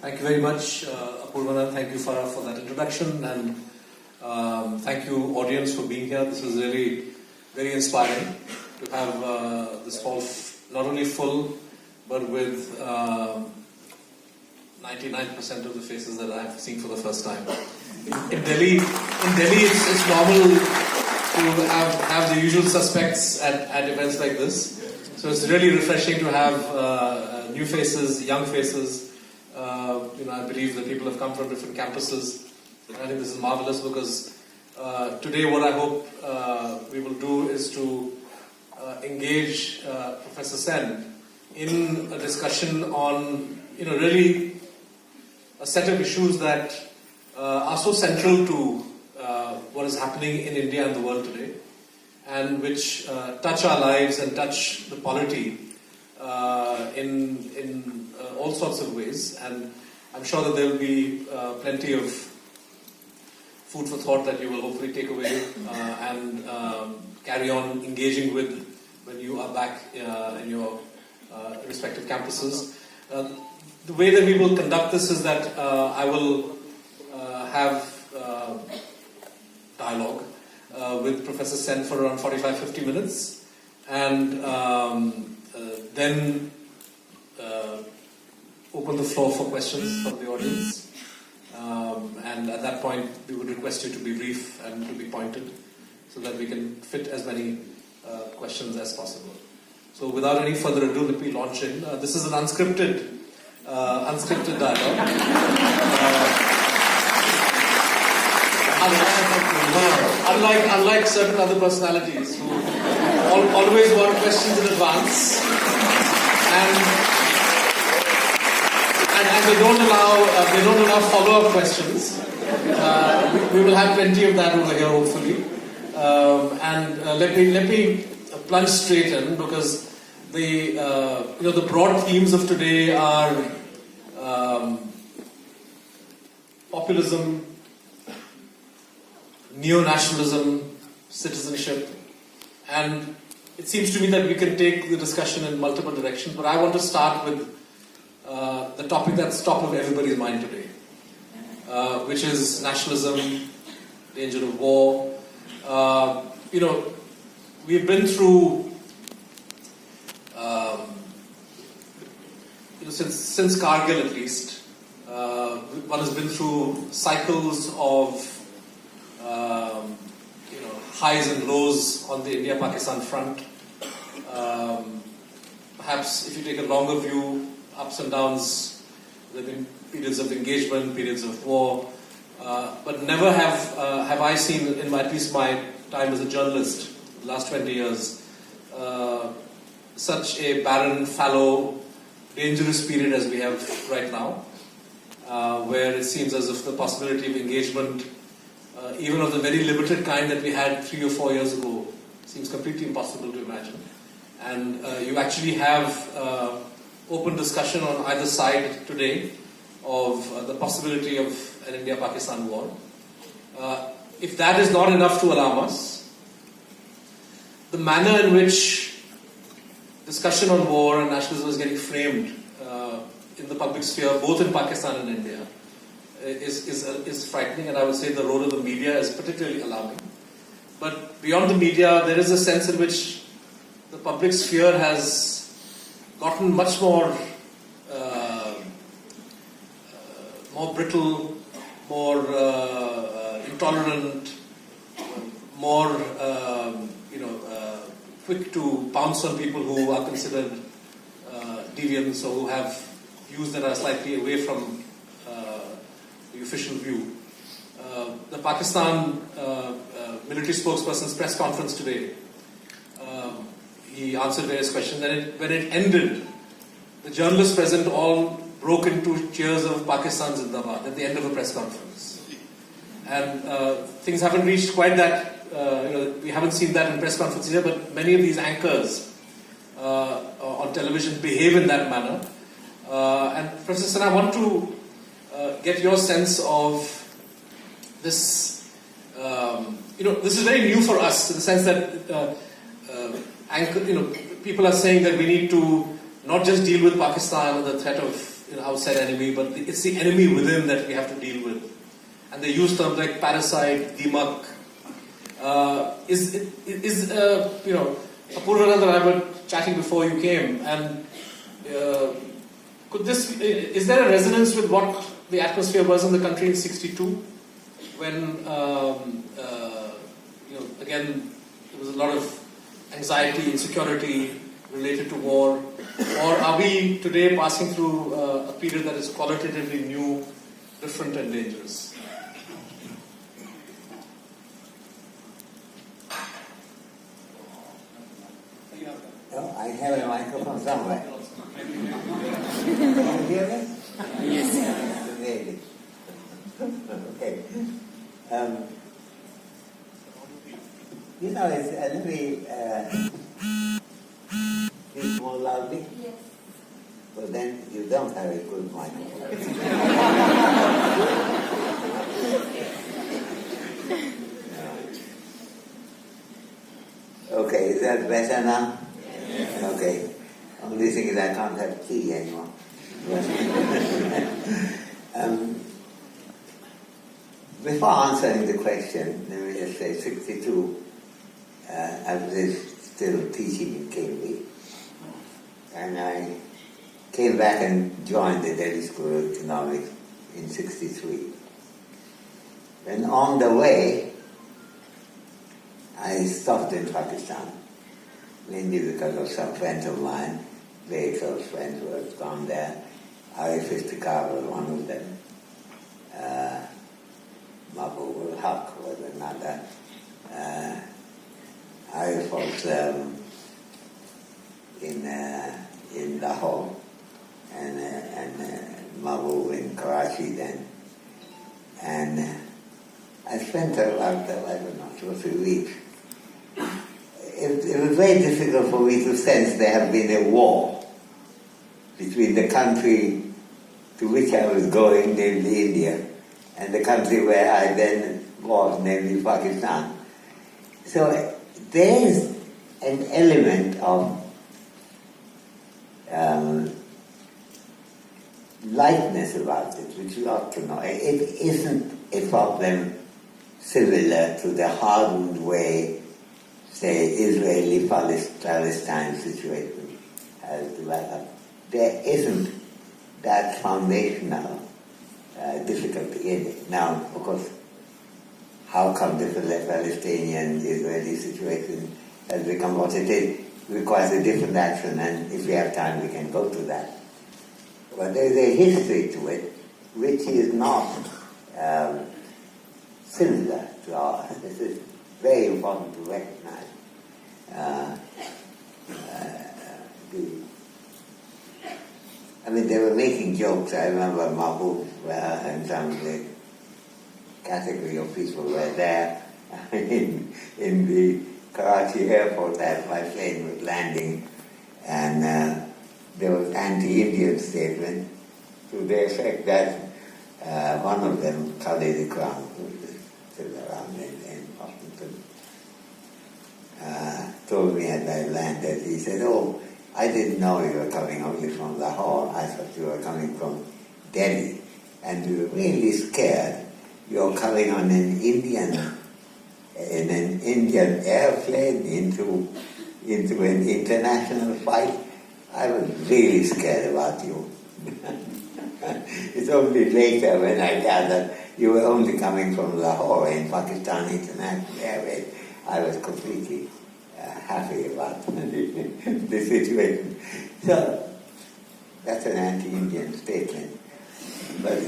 Thank you very much, Apurvana. Thank you, Farah, for that introduction, and thank you, audience, for being here. This is really very inspiring to have this hall not only full, but with 99% of the faces that I've seen for the first time. In Delhi, it's normal to have the usual suspects at events like this. So it's really refreshing to have new faces, young faces. I believe that people have come from different campuses. And I think this is marvelous because today what I hope we will do is to engage Professor Sen in a discussion on, really a set of issues that are so central to what is happening in India and the world today, and which touch our lives and touch the polity in all sorts of ways. And I'm sure that there will be plenty of food for thought that you will hopefully take away and carry on engaging with when you are back in your respective campuses. The way that we will conduct this is that I will have dialogue with Professor Sen for around 45-50 minutes, and then open the floor for questions from the audience. And at that point, we would request you to be brief and to be pointed so that we can fit as many questions as possible. So without any further ado, let me launch in. This is an unscripted dialogue. Unlike certain other personalities who always want questions in advance and they don't allow follow-up questions. We will have plenty of that over here, hopefully. Let me plunge straight in, because the broad themes of today are populism, neo-nationalism, citizenship, and it seems to me that we can take the discussion in multiple directions, but I want to start with the topic that's top of everybody's mind today, which is nationalism, danger of war. We've been through, since Kargil at least, one has been through cycles of highs and lows on the India-Pakistan front. Perhaps if you take a longer view, ups and downs, there have been periods of engagement, periods of war, but never have I seen, in at least my time as a journalist, the last 20 years, such a barren, fallow, dangerous period as we have right now, where it seems as if the possibility of engagement, even of the very limited kind that we had 3 or 4 years ago, seems completely impossible to imagine. And you actually have open discussion on either side today of the possibility of an India-Pakistan war. If that is not enough to alarm us, the manner in which discussion on war and nationalism is getting framed in the public sphere, both in Pakistan and India, is frightening, and I would say the role of the media is particularly alarming. But beyond the media, there is a sense in which the public sphere has gotten much more brittle, more intolerant, more quick to pounce on people who are considered deviants or who have views that are slightly away from the official view. The Pakistan military spokesperson's press conference today, he answered various questions. When it ended, the journalists present all broke into cheers of Pakistan Zindabad at the end of a press conference. And things haven't reached quite that, we haven't seen that in press conferences here, but many of these anchors on television behave in that manner. And Professor Sen, I want to get your sense of this. This is very new for us in the sense that people are saying that we need to not just deal with Pakistan and the threat of how said enemy, but it's the enemy within that we have to deal with. And they use terms like parasite, dimak. Apurvanand and I were chatting before you came, and is there a resonance with what the atmosphere was in the country in '62, when again there was a lot of anxiety, insecurity related to war, or are we today passing through a period that is qualitatively new, different, and dangerous? No, I have a microphone somewhere. Can you hear me? Yes. Really? Okay. It's a little speak more loudly? Yes. Well, then you don't have a good microphone. Okay, is that better now? Yes. Okay. Only thing is I can't have tea anymore. Before answering the question, let me just say 62, I was still teaching in Cambridge. And I came back and joined the Delhi School of Economics in 63. And on the way, I stopped in Pakistan, mainly because of some friends of mine, very close friends who had gone there. Arif Istikar was one of them. Mahbub al-Haq was another. Arif was in Lahore, and Mahbub in Karachi then. And I spent about, I don't know, 2 or 3 weeks. It was very difficult for me to sense there had been a war between the country to which I was going, namely India, and the country where I then was, namely Pakistan. So there is an element of lightness about it, which you ought to know. It isn't a problem similar to the hardened way, say, Israeli-Palestine situation has developed. There isn't that foundational difficulty in it. Now, of course, how come the Palestinian-Israeli situation has become what it is requires a different action, and if we have time we can go to that. But there is a history to it which is not similar to ours. This is very important to recognize. They were making jokes. I remember Mahbub and some of the category of people were there in the Karachi airport as my plane was landing, and there was anti-Indian statement to the effect that one of them, Khalid Ikram, who is still around in Washington, told me as I landed, he said, "Oh, I didn't know you were coming only from Lahore. I thought you were coming from Delhi. And we were really scared. You're coming on an Indian airplane into an international flight. I was really scared about you." It's only later when I gathered you were only coming from Lahore in Pakistan International Airways. I was completely happy about the situation. So, that's an anti-Indian statement. But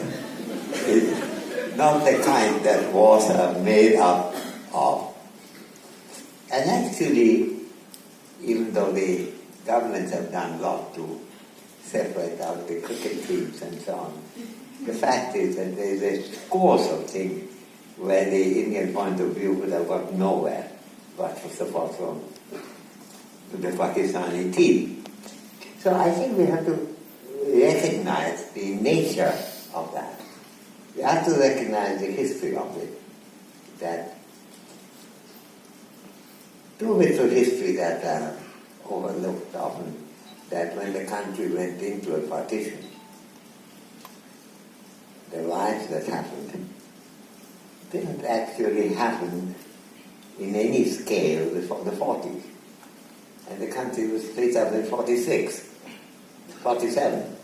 it's not the kind that wars are made up of. And actually, even though the governments have done a lot to separate out the cricket teams and so on, the fact is that there is a course of things where the Indian point of view would have got nowhere but for support from the Pakistani team. So I think we have to recognize the nature of that. We have to recognize the history of it. That two bits of history that are overlooked often, that when the country went into a partition, events that happened didn't actually happen in any scale before the 40s. And the country was split up in 46, 47.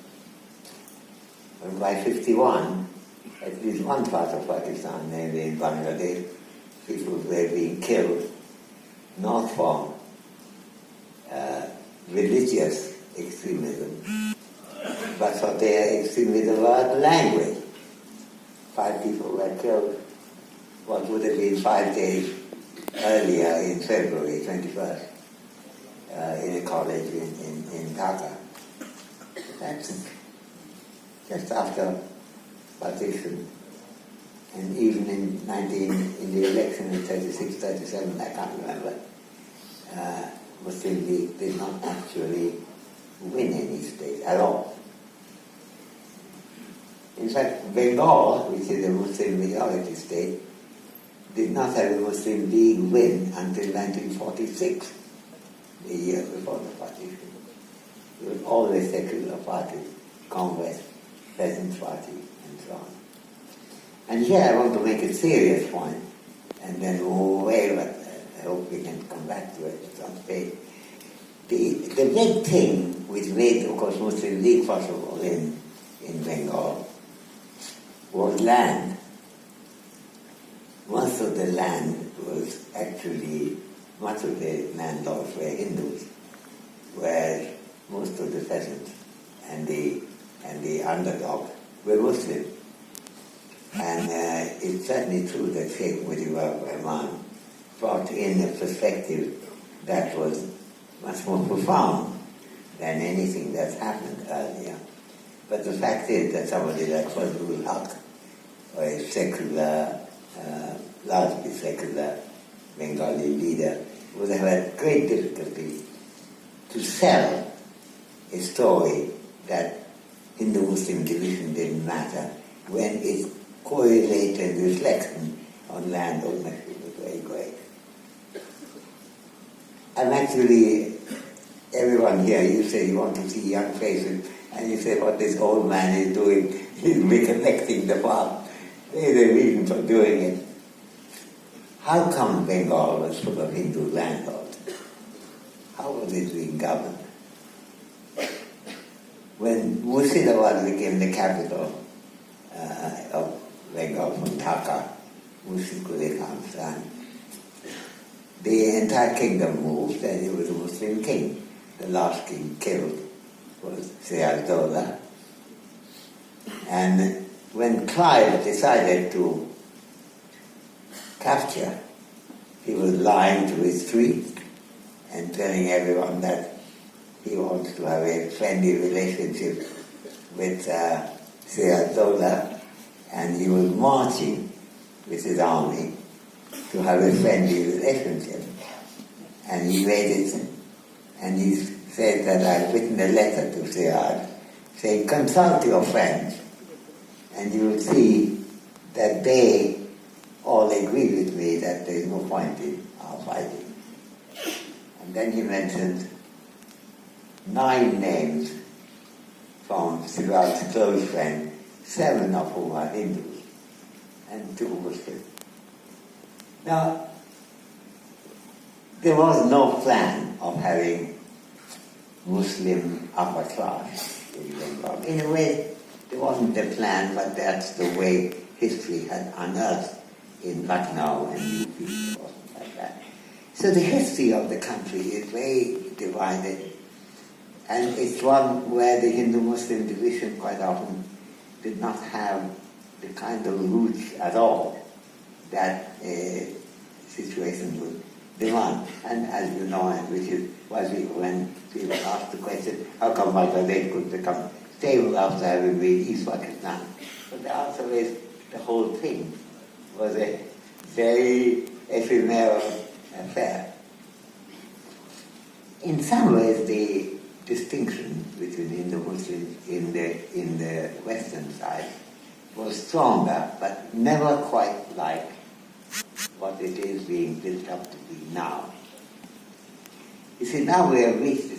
And by 51, at least one part of Pakistan, namely in Bangladesh, people were being killed, not for religious extremism, but for their extremism about language. 5 people were killed, what would have been 5 days earlier in February 21st, in a college in Dhaka. That's just after partition. And even in the election in 36, 37, I can't remember, Muslim League did not actually win any state at all. In fact, Bengal, which is a Muslim majority state, did not have a Muslim League win until 1946, the year before the partition. It was always secular parties, Congress, Peasants' Party, and so on. And here I want to make a serious point, and then move away, but I hope we can come back to it at some stage. The big thing which made, of course, Muslim League possible in Bengal was land. Most of the land was actually, much of the landlords were Hindus, whereas most of the peasants and the underdog were Muslim. And it's certainly true that Sheikh Mujibur Rahman brought in a perspective that was much more profound than anything that's happened earlier. But the fact is that somebody like Fazlul Haq, or a secular, largely secular Bengali leader, would have had great difficulty to sell a story that Hindu-Muslim division didn't matter when its correlated reflection on land ownership was very great. I'm actually, everyone here, you say you want to see young faces, and you say what this old man is doing, he's recollecting the past. There's a reason for doing it. How come Bengal was full of Hindu landlords? How was it being governed? When Murshidabad became the capital of Bengal from Dhaka, Murshid Quli Khan's son, the entire kingdom moved, and it was a Muslim king. The last king killed was Siyazdollah. And when Clive decided to capture, he was lying to his troops and telling everyone that he wants to have a friendly relationship with Siyazdollah, and he was marching with his army to have a friendly relationship. And he waited, and he said that I've written a letter to Siyad saying, consult your friends, and you will see that they all agree with me that there is no point in our fighting. And then he mentioned 9 names from Siyad's close friends, 7 of whom are Hindus, and 2 Muslims. Now, there was no plan of having Muslim upper class in Bengal. In a way, there wasn't a plan, but that's the way history had unearthed in Lucknow and UP. It wasn't like that. So the history of the country is very divided, and it's one where the Hindu-Muslim division quite often did not have the kind of roots at all that a situation would demand. And as you know, and which is why when people ask the question, how come Bangladesh could become stable after having been East Pakistan? But the answer is the whole thing was a very ephemeral affair. In some ways, the distinction between Hindu-Muslims in the Western side was stronger, but never quite like what it is being built up to be now. You see, now we have reached a